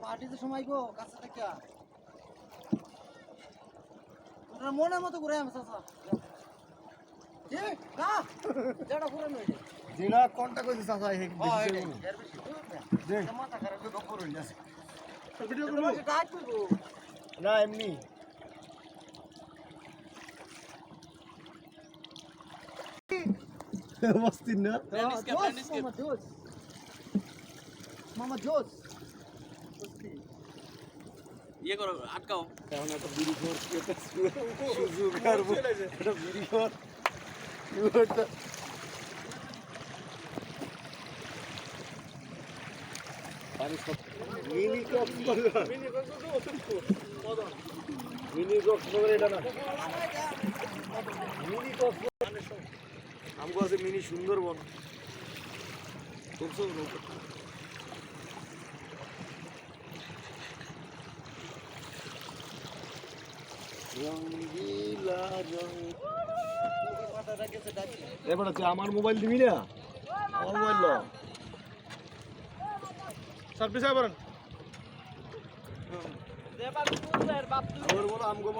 পার্টিতে সময় গো কাছে থেকে মনের মতো ঘুরে আমি যেটা ঘুরে নই যেটা কোনটা কইছে চাচা এই মাথা খারাপ গপর হই যাচ্ছে ভিডিও করব না এমনি মস্তিন না মামা জোস ইয়ে করো আটকাও এখন একটা বিড়ি খোর কি একটা সুযোগ আর একটা বিড়ি খোর ইউটা পানি সব মিনি কপ মিনি কপ করে এটা না মিনি কপ আমগো আছে মিনি সুন্দরবন খুব সুন্দর রঙ্গিলা রং এবার তুই আমার মোবাইল দিবি না আমার মোবাইল ল স্যার পিছায় পড়েন ওর বলো আমগো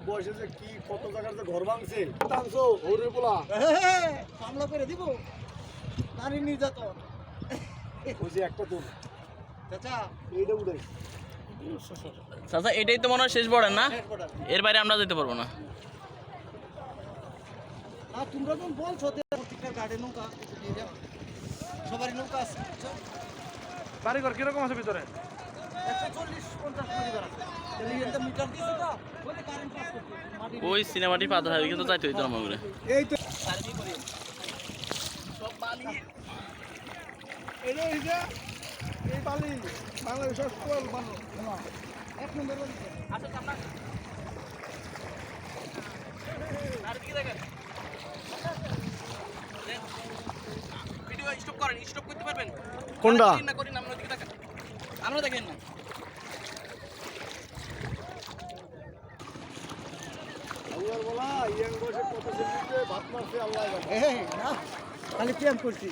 বয়সে যে কি কত জায়গার যে ঘর ভাঙছে ভাঙছো ওরে বলা মামলা করে দিব নারী নির্যাতন বুঝি একটা তোর চাচা এইটা উঠাই চাচা এটাই তো মনে হয় শেষ বর্ডার না এর বাইরে আমরা যেতে পারবো না তোমরা তো বলছো প্রত্যেকটা গাড়ি নৌকা সবারই নৌকা আছে বাড়িঘর কিরকম আছে ভিতরে 140-50 পরিবার আছে মিটার দিছে তো ওই কারেন্ট পাস করতে ওই সিনেমাটি পাতা হবে কিন্তু যাইতে হইতো আমার করে এই তো সব বালি এটা এই বালি বাংলাদেশের কোল বানো এক নম্বর বলছে আচ্ছা সামনে আর দিকে দেখেন ভিডিও স্টপ করেন স্টপ করতে পারবেন কোনটা না করি না আমরা দিকে দেখেন আমরা দেখেন না আল্লাহর বলা ইয়াং বয়সে কত সেন্টিতে ভাত মারছে আল্লাহ জানে এই না খালি প্রেম করছি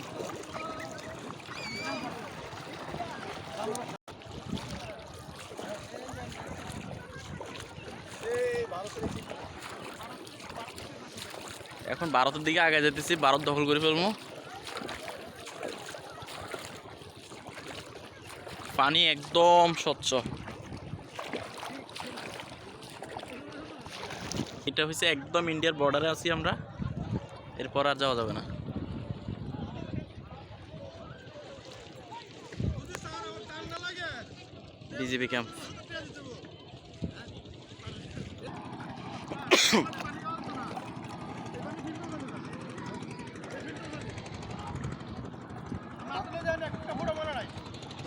এখন ভারতের দিকে আগে যেতেছি ভারত দখল করে ফেলবো পানি একদম স্বচ্ছ এটা হচ্ছে একদম ইন্ডিয়ার বর্ডারে আছি আমরা এরপর আর যাওয়া যাবে না বিজিবি ক্যাম্প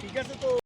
ঠিক আছে তো